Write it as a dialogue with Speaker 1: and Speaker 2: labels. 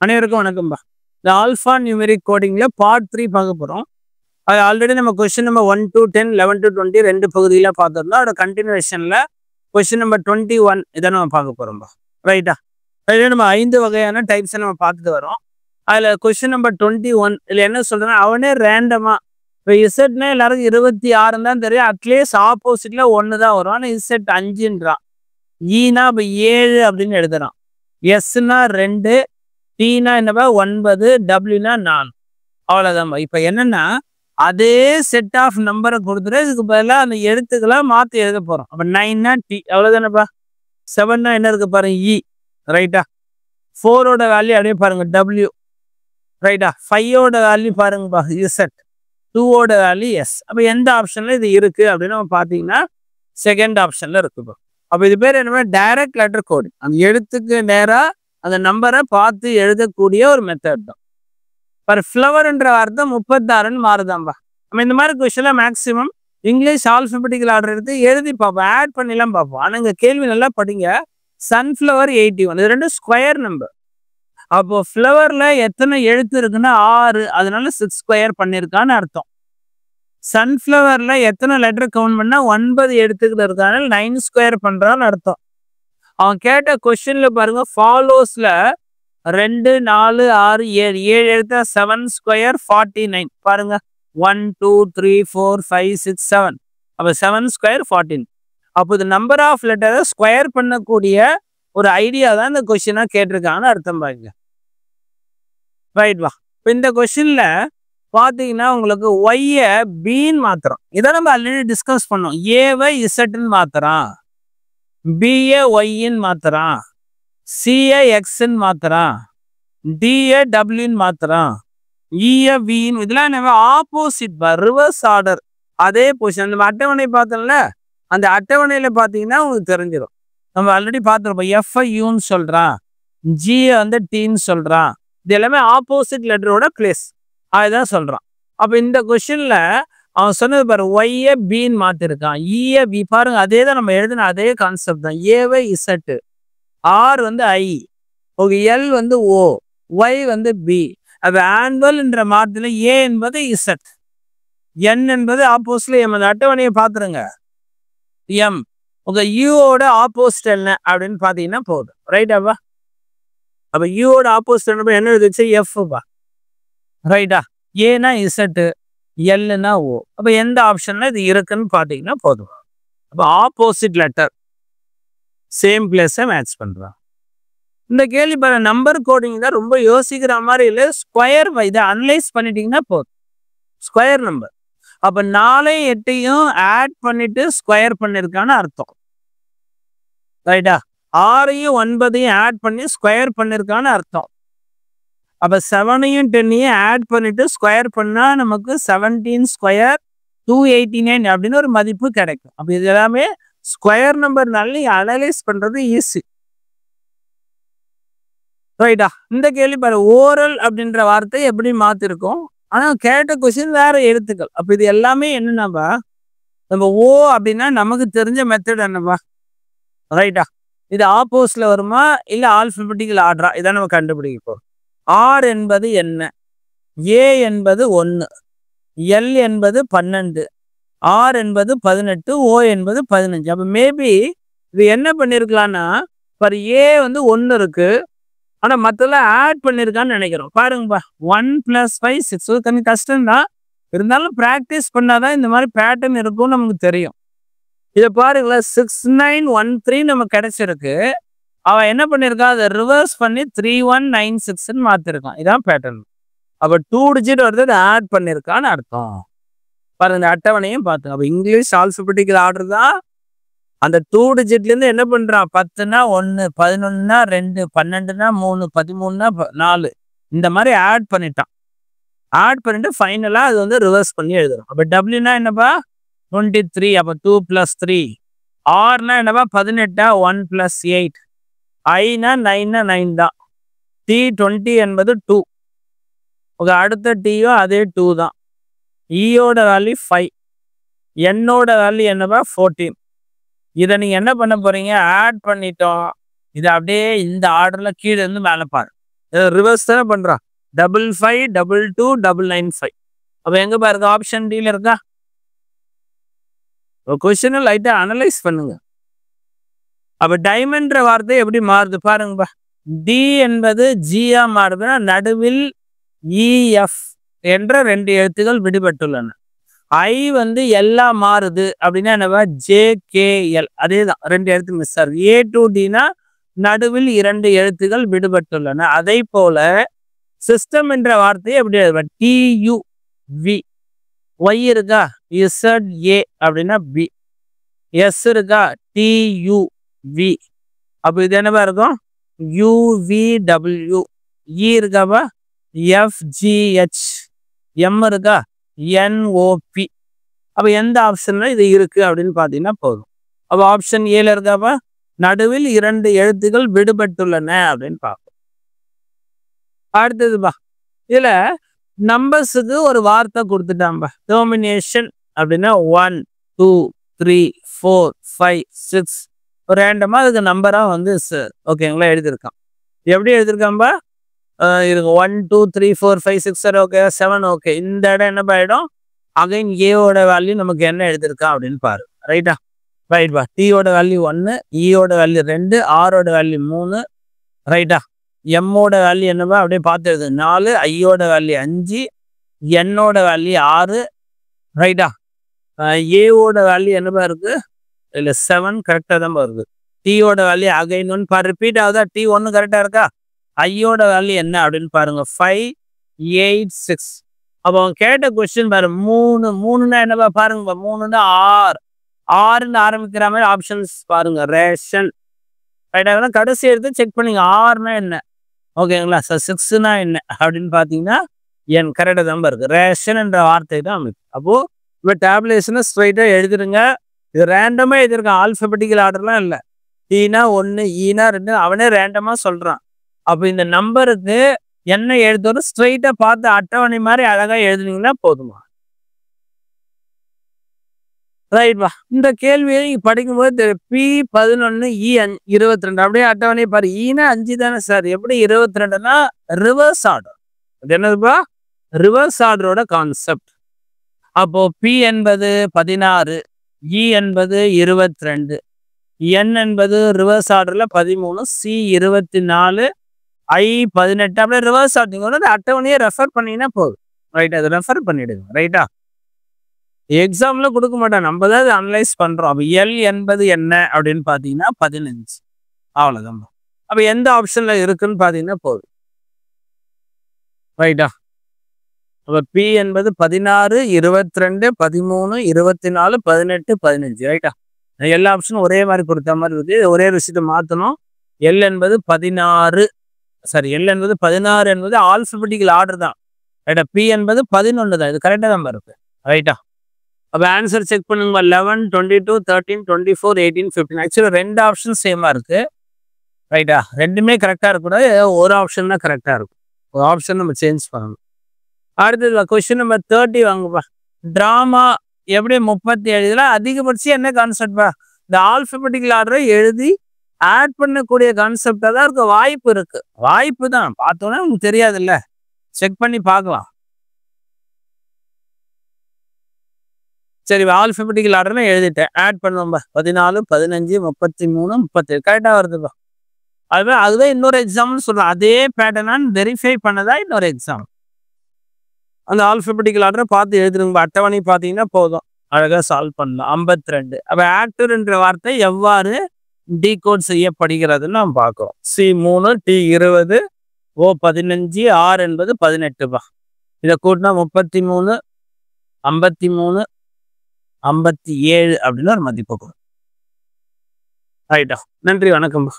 Speaker 1: அனைவருக்கும் வணக்கம்பா. இந்த alpha numeric கோடிங்ல part 3 பார்க்க போறோம். அது ஆல்ரெடி நம்ம கொஸ்டின் நம்பர் 1 to 10, 11 to 20 2 பகுதியில பார்த்துருந்தோம். அதோட கண்டினியூஷன்ல கொஸ்டின் நம்பர் 21 இதை நம்ம பார்க்க போறோம்பா. ரைட்டா? அதில் நம்ம 5 வகையான டைப்ஸை நம்ம பார்த்துட்டு வரோம். அதில் கொஸ்டின் நம்பர் 21 இதில் என்ன சொல்றேன்னா, அவனே ரேண்டமா இப்போ இசட்னா எல்லாருக்கும் 26 தான் தெரியும். அட்லீஸ்ட் ஆப்போசிட்ல 1 தான் வரும். ஆனால் இசட் 5ன்றான். ஈனா இப்போ 7 அப்படின்னு எழுதுறான். எஸ்னா 2, டீனா என்னப்பா 9, டபிள்யூனா 4. அவ்வளோதான்ப்பா. இப்போ என்னன்னா அதே செட் ஆஃப் நம்பரை கொடுத்துட்டு இதுக்கு பதிலாக அந்த எழுத்துக்கெல்லாம் மாற்றி எழுத போகிறோம். அப்போ 9னா டி, அவ்வளோதானப்பா. 7னா என்ன இருக்கு பாருங்க, இ. ரைட்டா? 4ஓட வேல்யூ அப்படியே பாருங்க, டபிள்யூ. ரைட்டா? 5ஓட வேல்யூ பாருங்கப்பா, இசட். 2ஓட வேல்யூ எஸ். அப்போ எந்த ஆப்ஷன்ல இது இருக்கு அப்படின்னு நம்ம பார்த்தீங்கன்னா செகண்ட் ஆப்ஷன்ல இருக்குப்பா. அப்போ இது பேர் என்ன, டைரக்ட் லெட்டர் கோடிங். அந்த எழுத்துக்கு நேராக அந்த நம்பரை பார்த்து எழுதக்கூடிய ஒரு மெத்தட் தான். பர் ஃப்ளவர்ன்ற வார்த்தை 36ன்னு மாறுதாம்பா. நம்ம இந்த மாதிரி கொஸ்டின்ல மேக்ஸிமம் இங்கிலீஷ் ஆல்ஃபபெட்டிக்கல் ஆர்டர் எடுத்து எழுதி பார்ப்போம், ஆட் பண்ணிலாம் பார்ப்போம். ஆனால் இங்கே கேள்வி நல்லா படிங்க. சன்ஃப்ளவர் 81, இது 2 ஸ்கொயர் நம்பர். அப்போ ஃப்ளவர்ல எத்தனை எழுத்து இருக்குன்னா 6, அதனால 6 ஸ்கொயர் பண்ணியிருக்கான்னு அர்த்தம். சன்ஃப்ளவர்ல எத்தனை லெட்டர் கவுண்ட் பண்ணா 9 எழுத்துக்கள் இருக்கான 9 ஸ்கொயர் பண்றான்னு அர்த்தம். அவன் கேட்ட கொஸ்டின்ல பாருங்க, ஃபாலோஸ்ல 2, 4, 6, 7 எழுத்தா 7 ஸ்கொயர் 49. பாருங்க, 1, 2, 3, 4, 5, 6, 7. அப்போ 7 ஸ்கொயர் 14. அப்போ இது நம்பர் ஆஃப் லெட்டரை ஸ்கொயர் பண்ணக்கூடிய ஒரு ஐடியா தான் இந்த கொஸ்டினா கேட்டிருக்காங்கன்னு அர்த்தம் பாருங்க. ரைட் வா. இப்போ இந்த கொஸ்டின்ல பார்த்தீங்கன்னா உங்களுக்கு ஒய்ய பின்னு மாத்திரம். இதை நம்ம ஆல்ரெடி டிஸ்கஸ் பண்ணோம். ஏவை இசட்ன்னு மாத்திரம், பிஏ ஒய்ன்னு மாத்திரம், சிஏ எக்ஸ்ன்னு மாத்திரம், டிஏ டபிள்யூன்னு மாத்திரம், இஏ வின்னு. இதெல்லாம் நம்ம ஆப்போசிட் ரிவர்ஸ் ஆர்டர். அதே பொசிஷன் நம்ம அட்டவணை பார்த்தோம்ல, அந்த அட்டவணையில பார்த்தீங்கன்னா உங்களுக்கு தெரிஞ்சிடும். நம்ம ஆல்ரெடி பார்த்துருப்போம். எஃப்ஐ யூன்னு சொல்றான், ஜிஏ வந்து டீன்னு சொல்றான். இது எல்லாமே ஆப்போசிட் லெட்டரோட பிளேஸ், அதுதான் சொல்றான். அப்போ இந்த கொஸ்டின்ல அவன் சொன்னது பாரு, ஒய்ஏ பின்னு மாத்திருக்கான், இஏ வி. பாருங்க, அதே தான் நம்ம எழுதின அதே கான்செப்ட் தான். ஏவை இசட்டு, ஆர் வந்து ஐ, ஓகே, எல் வந்து ஓ, ஒய் வந்து பி. அது ஆனுவல்ன்ற மார்க்கத்தில் ஏ என்பது இசட், என் என்பது ஆப்போசிட்ல எம். அந்த அட்டவணையை பார்த்துருங்க, எம். ஓகே, யூவோட ஆப்போசிட் என்ன அப்படின்னு பார்த்தீங்கன்னா போதும். ரைட்டாப்பா? அப்போ யூவோட ஆப்போசிட் என்ன எழுதிச்சு, எஃப்ப்பா. ரைட்டா? ஏனா இசட்டு, எல்னா ஓ. அப்போ எந்த ஆப்ஷன்ல இது இருக்குன்னு பார்த்தீங்கன்னா போதும். அப்போ ஆப்போசிட் லெட்டர் சேம் பிளேஸை மேட்ச் பண்றான். இந்த கேள்வி பாரு, நம்பர் கோடிங் தான் ரொம்ப யோசிக்கிற மாதிரி இல்லை. ஸ்கொயர் இதை அனலைஸ் பண்ணிட்டீங்கன்னா போதும். Square number. அப்போ 4, 8 ஆட் பண்ணிட்டு ஸ்கொயர் பண்ணிருக்கான்னு அர்த்தம். ரைட்டா? 6, 9 ஆட் பண்ணி ஸ்கொயர் பண்ணிருக்கான்னு அர்த்தம். அப்போ 7, 10 ஆட் பண்ணிட்டு ஸ்கொயர் பண்ணா நமக்கு 17 ஸ்கொயர் 289 அப்படின்னு ஒரு மதிப்பு கிடைக்கும். அப்போ இது எல்லாமே ஸ்கொயர் நம்பர்னால அனலைஸ் பண்றது ஈஸி. ரைட்டா? இந்த கேள்வி பாரு, ஓரல் அப்படின்ற வார்த்தை எப்படி மாத்திருக்கோம், ஆனால் கேட்ட கொஸ்டின் வேற எழுத்துக்கள். அப்போ இது எல்லாமே என்னன்னாப்பா, நம்ம ஓ அப்படின்னா நமக்கு தெரிஞ்ச மெத்தட் என்னப்பா. ரைட்டா? இது ஆப்போசிட்ல வருமா இல்லை ஆல்பபெட்டிக்கல் ஆர்டரா, இதை நம்ம கண்டுபிடிப்போம். ஆர் என்பது என்ன, ஏ என்பது 1, எல் என்பது 12, ஆர் என்பது 18, ஓ என்பது 15. அப்போ மேபி இது என்ன பண்ணியிருக்கலாம்னா, பர் ஏ வந்து 1 இருக்கு, ஆனால் மற்றெல்லாம் ஆட் பண்ணியிருக்கான்னு நினைக்கிறோம். பாருங்கப்பா, 1 + 5 6. கொஞ்சம் கஷ்டம்தான், இருந்தாலும் ப்ராக்டிஸ் பண்ணாதான் இந்த மாதிரி பேட்டர்ன் இருக்கும்னு நமக்கு தெரியும். இதை பாருங்களேன், 6913 நமக்கு கிடைச்சிருக்கு. அவன் என்ன பண்ணியிருக்கான், அதை ரிவர்ஸ் பண்ணி 3196ன்னு மாத்திருக்கான். இதான் பேட்டர்ன். அப்போ 2 டிஜிட் வருது, அதை ஆட் பண்ணியிருக்கான்னு அர்த்தம். பாருங்க, இந்த அட்டவணையும் பார்த்துங்க. அப்போ இங்கிலீஷ் ஆல்பபெட்டிக்கல் ஆர்டர் தான். அந்த 2 டிஜிட்லேருந்து என்ன பண்ணுறான், 10னா 1, 11னா 2, 12னா 3, 13னா 4, இந்த மாதிரி ஆட் பண்ணிட்டான். ஆட் பண்ணிட்டு ஃபைனலாக அது வந்து ரிவர்ஸ் பண்ணி எழுதுறோம். அப்போ டபிள்யூனா என்னப்பா, 23. அப்போ 2 + 3. ஆர்னா என்னப்பா, 18, 1 + 8. ஐனா 9னா 9 தான். T20 என்பது 2. ஓகே, அடுத்த டீயும் அதே 2 தான். ஈயோட வேல்யூ 5, என்னோட வேல்யூ என்னப்பா 14. இதை நீங்கள் என்ன பண்ண போறீங்க, ஆட் பண்ணிட்டோம். இதை அப்படியே இந்த ஆர்டரில் கீழே இருந்து மேலே பாரு. ரிவர்ஸ் தானே பண்றான். 55529995. அப்ப எங்க பாருங்க ஆப்ஷன் டில இருக்கா? கொஸ்டினை லைட்டா அனலைஸ் பண்ணுங்க. அப்ப டைமண்ட்ற வார்த்தை எப்படி மாறுது பாருங்கப்பா. டி என்பது ஜியா மாறுதுன்னா நடுவில் இஎஃப் என்ற 2 எழுத்துக்கள் விடுபட்டுள்ளன. ஐ வந்து எல்லா மாறுது அப்படின்னா என்னவா ஜேகேஎல் அதேதான் 2 எழுத்து மிஸ் ஆகுது. ஏ டு டினா நடுவில் 2 எழுத்துக்கள் விடுபட்டுள்ளன. அதை போல சிஸ்டம் என்ற வார்த்தையை எப்படி எழுதுவா? T U V. ஒய் இருக்கா? இசட் ஏ அப்படின்னா பி. எஸ் இருக்கா? T U V. அப்ப இது என்னவா இருக்கும்? யூவிடபிள்யூ. இ இருக்காப்பா? எஃப்ஜிஹெச். எம் இருக்கா? என்ஓபி. அப்ப எந்த ஆப்ஷன்ல இது இருக்கு அப்படின்னு பாத்தீங்கன்னா போதும். அப்ப ஆப்ஷன் ஏல இருக்காப்பா? நடுவில் 2 எழுத்துக்கள் விடுபட்டுள்ளன அப்படின்னு பார்ப்போம். அடுத்ததுப்பா இதுல நம்பர்ஸுக்கு ஒரு வார்த்தை கொடுத்துட்டான்பா. டெர்மினேஷன் அப்படின்னா 1 2 3 4 5 6 ரேண்டமா அதுக்கு நம்பரா வந்து ஓகேங்களா எழுதியிருக்கான். எப்படி எழுதியிருக்கான்பா? இருக்கு 1 2 3 4 5 6 7 ஓகே 7 ஓகே. இந்த இடம் என்ன ஆயிடும்? அகைன் ஏவோட வேல்யூ நமக்கு என்ன எழுதியிருக்கான் அப்படின்னு பாரு. ரைட்டா? ரைட்பா. டியோட வேல்யூ 1, இயோட வேல்யூ 2, ஆரோட வேல்யூ 3. ரைட்டா? எம்மோட வேல்யூ என்னவா அப்படியே பார்த்து எழுது 4, ஐயோட வேல்யூ 5, என்னோட வேல்யூ 6. ரைட்டா? ஏவோட வேல்யூ என்னவா இருக்கு? இல்லை 7 கரெக்டாக தான் வருது. டியோட வேல்யூ அகைன் 1 பாரு ரிப்பீட் ஆகுதா? டி 1 கரெக்டாக இருக்கா? ஐயோட வேல்யூ என்ன அப்படின்னு பாருங்க 5 8 6. அப்போ அவன் கேட்ட கொஸ்டின் பாரு 3 3ன்னா என்னவா பாருங்க 3ன்னா ஆறுன்னு ஆரம்பிக்கிற மாதிரி ஆப்ஷன்ஸ் பாருங்க. ரேஷன். ரைட்டா? கடைசி எடுத்து செக் பண்ணிங்க. ஆறுனா என்ன ஓகேங்களா? 6னா என்ன அப்படின்னு பார்த்தீங்கன்னா என் கரெக்டாக தான் இருக்கு. ரேஷன் என்ற வார்த்தை தான் அமைப்பு. அப்போ இப்போ டேப்லேஷனை ஸ்ட்ரைட்டாக எழுதிருங்க. இது ரேண்டமா எழுதிருக்கான். ஆல்பபெட்டிக்கல் ஆர்டர்லாம் இல்லை. டீனா 1 ஈனா 2 அவனே ரேண்டமா சொல்றான். அப்போ இந்த நம்பருக்கு என்ன எழுதணும் ஸ்ட்ரைட்டா பார்த்து அட்டவணை மாதிரி அழகா எழுதுனீங்கன்னா போதுமா? ரைட்வா. இந்த கேள்வியை படிக்கும்போது P11 E 22 அப்படியே அட்டவணை பாரு. ஈனா 5 தானே சார், எப்படி 22னா ரிவர்ஸ் ஆர்டர். அது என்னதுப்பா? ரிவர்ஸ் ஆர்டரோட கான்செப்ட். அப்போ P என்பது 16, E என்பது 22, N என்பது ரிவர்ஸ் ஆர்டர்ல 13, C 24, I 18 அப்படியே ரிவர்ஸ் ஆர்டர் அட்டவணையை ரெஃபர் பண்ணீங்கன்னா போதும். ரைட்? அதை ரெஃபர் பண்ணிடுங்க. ரைட்டா? எக்ஸாம்ல கொடுக்க மாட்டேன், நம்ம தான் அதை அனலைஸ் பண்றோம். அப்ப எல் என்பது என்ன அப்படின்னு பாத்தீங்கன்னா 15. அவ்வளவுதான். அப்ப எந்த ஆப்ஷன்ல இருக்குன்னு பாத்தீங்கன்னா போதும். ரைட்டா? அப்ப பி என்பது 16 22 13 24 18 15. ரைட்டா? எல்லா ஆப்ஷனும் ஒரே மாதிரி கொடுத்த மாதிரி இருக்கு. ஒரே விஷயத்தை மாத்தணும். எல் என்பது 16 என்பது ஆல்பபெட்டிக்கல் ஆர்டர் தான். ரைட்டா? பி என்பது 11 தான். இது கரெக்டா தான் இருக்கு. ரைட்டா? அப்போ ஆன்சர் செக் பண்ணுங்க. 11 22 13 24 18 15. ஆக்சுவலி 2 ஆப்ஷன் சேமா இருக்கு. ரைட்டா? ரெண்டுமே கரெக்டாக இருக்கக்கூடாது. ஒரு ஆப்ஷன் தான் கரெக்டாக இருக்கும். ஒரு ஆப்ஷன் நம்ம சேஞ்ச் பண்ணணும். அடுத்தது கொஸ்டின் நம்பர் 30 வாங்கப்பா. ட்ராமா எப்படி 37 அதிகபட்சம் என்ன கான்செப்ட்பா? இந்த ஆல்பபெட்டிக்கல் ஆர்டரை எழுதி ஆட் பண்ணக்கூடிய கான்செப்டாக தான் இருக்க வாய்ப்பு இருக்கு. வாய்ப்பு தான், பார்த்தோன்னா உங்களுக்கு தெரியாதுல்ல, செக் பண்ணி பார்க்கலாம். சரி, ஆல்பபெட்டிக்கல் ஆர்டர்ல எழுதிட்டேன். ஆட் பண்ணுவோம்பா. 14 15 33 37 கரெக்டாக வருதுப்பா. அதுதான் இன்னொரு எக்ஸாம்னு சொல்றேன். அதே பேட்டர்னான்னு வெரிஃபை பண்ணதா இன்னொரு எக்ஸாம். அந்த ஆல்பபெட்டிக்கல் ஆர்டரை பார்த்து எழுதுருங்க. அட்டவணை பார்த்தீங்கன்னா போதும், அழகாக சால்வ் பண்ணலாம். 52. அப்போ ஆக்டர் என்ற வார்த்தை எவ்வாறு டீகோட் செய்யப்படுகிறதுன்னு நம்ம பார்க்குறோம். C3 T20 O15 R என்பது 18பா. இதை கூட்டினா 33 53 57 அப்படின்னு ஒரு மதிப்பு. ரைட்டா? நன்றி, வணக்கம்.